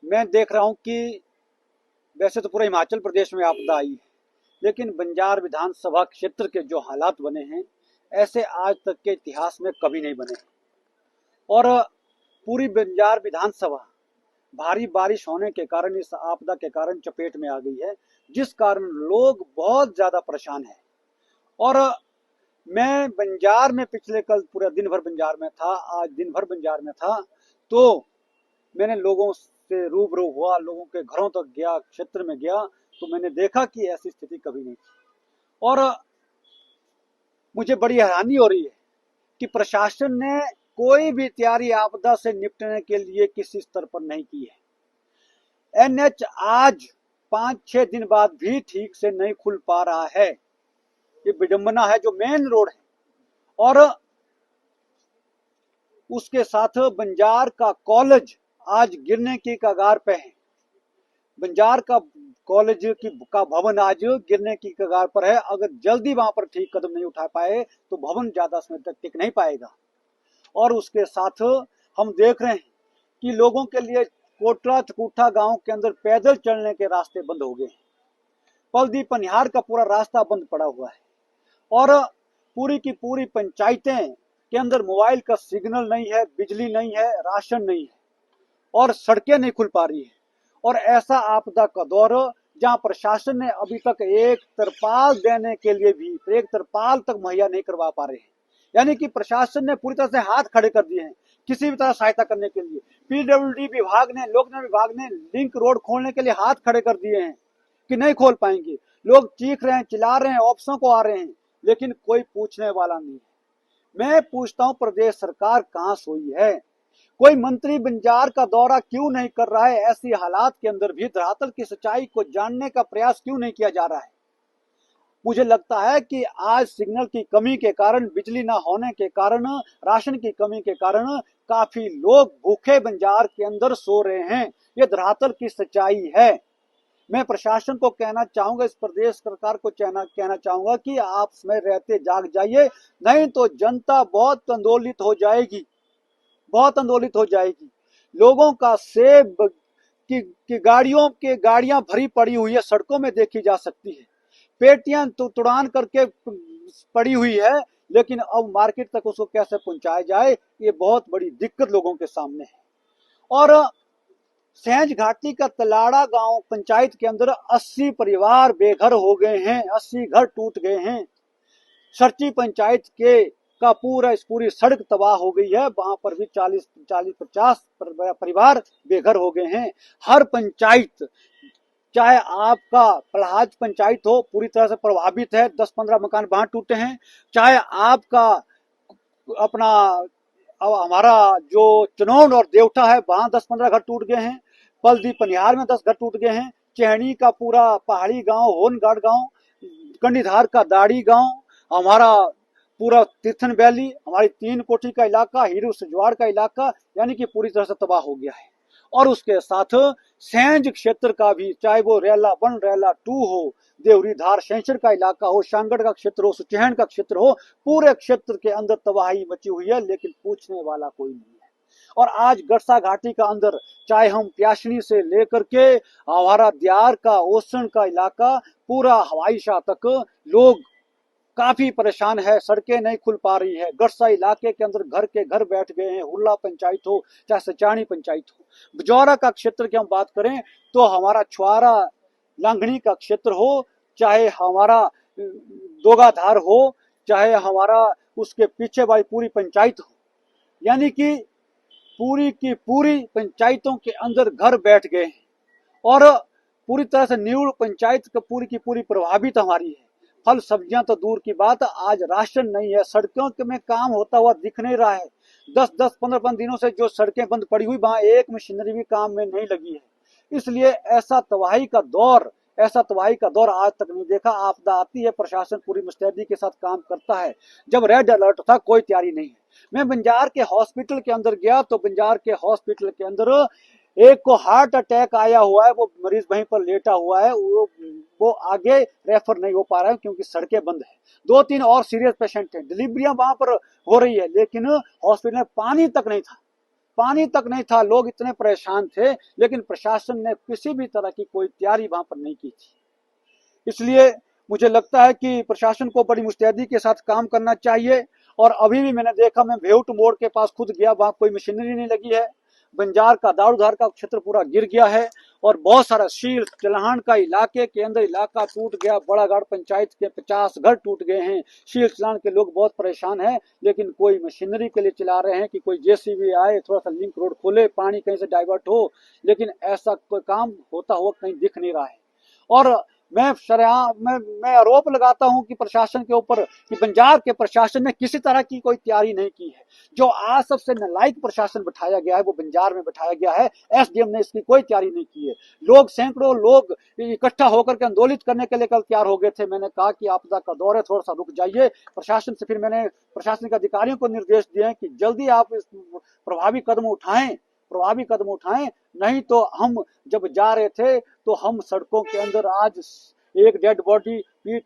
मैं देख रहा हूं कि वैसे तो पूरे हिमाचल प्रदेश में आपदा आई है, लेकिन बंजार विधानसभा क्षेत्र के जो हालात बने हैं, ऐसे आज तक के इतिहास में कभी नहीं बने। और पूरी बंजार विधानसभा भारी बारिश होने के कारण, इस आपदा के कारण चपेट में आ गई है, जिस कारण लोग बहुत ज्यादा परेशान हैं। और मैं बंजार में पिछले कल पूरा दिन भर बंजार में था, आज दिन भर बंजार में था, तो मैंने लोगों से रूबरू हुआ, लोगों के घरों तक गया, क्षेत्र में गया, तो मैंने देखा कि ऐसी स्थिति कभी नहीं थी। और मुझे बड़ी हैरानी हो रही है कि प्रशासन ने कोई भी तैयारी आपदा से निपटने के लिए किसी स्तर पर नहीं की है। एनएच आज 5-6 दिन बाद भी ठीक से नहीं खुल पा रहा है। ये विडंबना है, जो मेन रोड है। और उसके साथ बंजार का कॉलेज आज गिरने की कगार पे है। बंजार का कॉलेज का भवन आज गिरने की कगार पर है। अगर जल्दी वहां पर ठीक कदम नहीं उठा पाए तो भवन ज्यादा समय तक टिक नहीं पाएगा। और उसके साथ हम देख रहे हैं कि लोगों के लिए कोटरा चकूठा गांव के अंदर पैदल चलने के रास्ते बंद हो गए हैं। पलदी पनिहार का पूरा रास्ता बंद पड़ा हुआ है। और पूरी की पूरी पंचायतें के अंदर मोबाइल का सिग्नल नहीं है, बिजली नहीं है, राशन नहीं है, और सड़कें नहीं खुल पा रही है। और ऐसा आपदा का दौर जहां प्रशासन ने अभी तक एक तरपाल देने के लिए भी एक तरपाल तक मुहैया नहीं करवा पा रहे हैं। यानी कि प्रशासन ने पूरी तरह से हाथ खड़े कर दिए हैं किसी भी तरह सहायता करने के लिए। पीडब्ल्यूडी विभाग ने, लोक निर्माण विभाग ने लिंक रोड खोलने के लिए हाथ खड़े कर दिए हैं कि नहीं खोल पाएंगे। लोग चीख रहे हैं, चिल्ला रहे हैं, ऑफिसों को आ रहे हैं, लेकिन कोई पूछने वाला नहीं है। मैं पूछता हूं, प्रदेश सरकार कहां सोई है? कोई मंत्री बंजार का दौरा क्यों नहीं कर रहा है? ऐसी हालात के अंदर भी धरातल की सच्चाई को जानने का प्रयास क्यों नहीं किया जा रहा है? मुझे लगता है कि आज सिग्नल की कमी के कारण, बिजली ना होने के कारण, राशन की कमी के कारण काफी लोग भूखे बंजार के अंदर सो रहे हैं। ये धरातल की सच्चाई है। मैं प्रशासन को कहना चाहूंगा, इस प्रदेश सरकार को कहना चाहूंगा कि आप समय रहते जाग जाइए, नहीं तो जनता बहुत आंदोलित हो जाएगी, बहुत आंदोलित हो जाएगी। लोगों का सेब की गाड़ियां भरी पड़ी हुई है, सड़कों में देखी जा सकती है। पेटियां तो तुड़ान करके पड़ी हुई है, लेकिन अब मार्केट तक उसको कैसे पहुंचाया जाए, ये बहुत बड़ी दिक्कत लोगों के सामने है। और सैंज घाटी का तलाड़ा गांव पंचायत के अंदर 80 परिवार बेघर हो गए हैं, 80 घर टूट गए हैं। सरची पंचायत के का पूरी सड़क तबाह हो गई है, वहां पर भी 40-50 परिवार बेघर हो गए हैं। हर पंचायत, चाहे आपका पलहाज पंचायत हो, पूरी तरह से प्रभावित है, 10-15 मकान वहां टूटे हैं। चाहे आपका अपना हमारा जो चनौन और देवठा है, वहां 10-15 घर टूट गए हैं। पलदी पनिहार में 10 घर टूट गए हैं। चेहनी का पूरा पहाड़ी गांव, होनगाड़ गांव, कंडीधार का दाड़ी गांव, हमारा पूरा तीर्थन वैली, हमारी 3 कोठी का इलाका, हीरू सजवाड़ का इलाका, यानी कि पूरी तरह से तबाह हो गया है। और उसके साथ सैंज क्षेत्र का भी, चाहे वो रेला 1, रेला 2 हो, देवरी धार शैंसर का इलाका हो, शांगड़ का क्षेत्र हो, सुचैन का क्षेत्र हो, पूरे क्षेत्र के अंदर तबाही मची हुई है, लेकिन पूछने वाला कोई नहीं है। और आज गड़सा घाटी का अंदर, चाहे हम प्याशनी से लेकर के हमारा दियार का, ओसन का इलाका, पूरा हवाई शाह तक लोग काफी परेशान है। सड़कें नहीं खुल पा रही है। गड़सा इलाके के अंदर घर के घर बैठ गए हैं। हुल्ला पंचायत हो, चाहे सचानी पंचायत हो। बजौरा का क्षेत्र की हम बात करें तो हमारा छुआरा लांगणी का क्षेत्र हो, चाहे हमारा दोगाधार हो, चाहे हमारा उसके पीछे वाली पूरी पंचायत हो, यानी कि पूरी की पूरी पंचायतों के अंदर घर बैठ गए हैं। और पूरी तरह से न्यूड़ पंचायत पूरी की पूरी प्रभावित हमारी है। फल सब्जियां तो दूर की बात, आज राशन नहीं है। सड़कों में काम होता हुआ दिख नहीं रहा है। 10-10, 15-15 दिनों से जो सड़कें बंद पड़ी हुई, वहां एक मशीनरी भी काम में नहीं लगी है। इसलिए ऐसा तबाही का दौर आज तक नहीं देखा। आपदा आती है, प्रशासन पूरी मुस्तैदी के साथ काम करता है। जब रेड अलर्ट था, कोई तैयारी नहीं है। मैं बंजार के हॉस्पिटल के अंदर गया तो बंजार के हॉस्पिटल के अंदर एक को हार्ट अटैक आया हुआ है, वो मरीज वहीं पर लेटा हुआ है, वो आगे रेफर नहीं हो पा रहा है क्योंकि सड़कें बंद है। 2-3 और सीरियस पेशेंट हैं। डिलीवरियां वहां पर हो रही है, लेकिन हॉस्पिटल में पानी तक नहीं था। पानी तक नहीं था, लोग इतने परेशान थे, लेकिन प्रशासन ने किसी भी तरह की कोई तैयारी वहां पर नहीं की थी। इसलिए मुझे लगता है कि प्रशासन को बड़ी मुस्तैदी के साथ काम करना चाहिए। और अभी भी मैंने देखा, मैं भेउट मोड़ के पास खुद गया, वहां कोई मशीनरी नहीं लगी है। बंजार का दाऊधार का क्षेत्र पूरा गिर गया है और बहुत सारा शील तिलहान का इलाके के अंदर इलाका टूट गया। बड़ागढ़ पंचायत के 50 घर टूट गए हैं। शील तिलहान के लोग बहुत परेशान हैं, लेकिन कोई मशीनरी के लिए चला रहे हैं कि कोई जेसीबी आए, थोड़ा सा लिंक रोड खोले, पानी कहीं से डाइवर्ट हो, लेकिन ऐसा कोई काम होता हुआ कहीं दिख नहीं रहा है। और मैं आरोप लगाता हूं कि प्रशासन के ऊपर कि पंजाब के प्रशासन ने किसी तरह की कोई तैयारी नहीं की है। जो आज सबसे नालायक प्रशासन बैठाया गया है वो बंजार में बैठाया गया है। एसडीएम ने इसकी कोई तैयारी नहीं की है। लोग, सैकड़ों लोग इकट्ठा होकर के आंदोलित करने के लिए कल तैयार हो गए थे। मैंने कहा कि आपदा का दौर है, थोड़ा सा रुक जाइए। प्रशासन से फिर मैंने प्रशासनिक अधिकारियों को निर्देश दिए कि जल्दी आप इस प्रभावी कदम उठाएं, नहीं तो हम जब जा रहे थे तो हम सड़कों के अंदर आज एक डेड बॉडी पीठ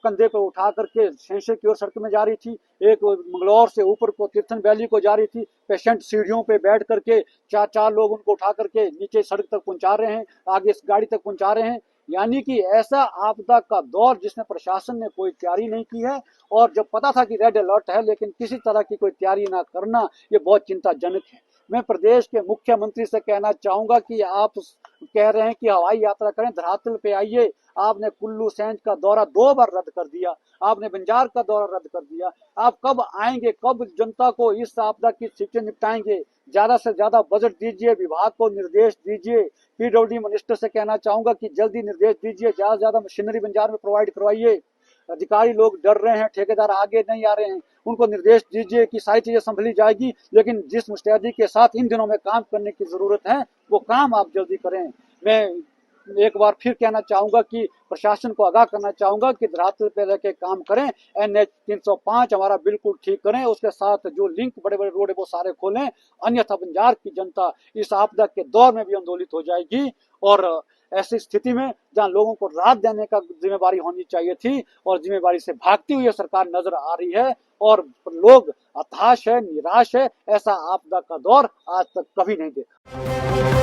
कंधे पे उठा करके शेषे की ओर सड़क में जा रही थी, एक मंगलौर से ऊपर को तीर्थन वैली को जा रही थी। पेशेंट सीढ़ियों पे बैठ करके चार लोग उनको उठा करके नीचे सड़क तक पहुंचा रहे हैं, आगे इस गाड़ी तक पहुंचा रहे हैं। यानी कि ऐसा आपदा का दौर जिसमें प्रशासन ने कोई तैयारी नहीं की है। और जब पता था कि रेड अलर्ट है, लेकिन किसी तरह की कोई तैयारी ना करना, ये बहुत चिंताजनक है। मैं प्रदेश के मुख्यमंत्री से कहना चाहूंगा कि आप कह रहे हैं कि हवाई यात्रा करें, धरातल पे आइए। आपने कुल्लू सेंध का दौरा 2 बार रद्द कर दिया, आपने बंजार का दौरा रद्द कर दिया। आप कब आएंगे, कब जनता को इस आपदा की स्थिति निपटाएंगे? ज्यादा से ज्यादा बजट दीजिए, विभाग को निर्देश दीजिए। पीडब्ल्यूडी मिनिस्टर से कहना चाहूंगा कि जल्दी निर्देश दीजिए, ज्यादा से ज्यादा मशीनरी बंजार में प्रोवाइड करवाइए। अधिकारी लोग डर रहे हैं, ठेकेदार आगे नहीं आ रहे हैं, उनको निर्देश दीजिए कि सारी चीजें संभली जाएगी, लेकिन जिस मुस्तैदी के साथ इन दिनों में काम करने की जरूरत है वो काम आप जल्दी करें। मैं एक बार फिर कहना चाहूंगा कि प्रशासन को आगाह करना चाहूंगा कि धरातल पे रह के काम करें। NH 305 हमारा बिल्कुल ठीक करें, उसके साथ जो लिंक बड़े बड़े रोड है वो सारे खोलें, अन्यथा बंजार की जनता इस आपदा के दौर में भी आंदोलित हो जाएगी। और ऐसी स्थिति में जहां लोगों को राहत देने का जिम्मेवारी होनी चाहिए थी और जिम्मेवारी से भागती हुई सरकार नजर आ रही है और लोग हताश है, निराश है। ऐसा आपदा का दौर आज तक कभी नहीं देखा।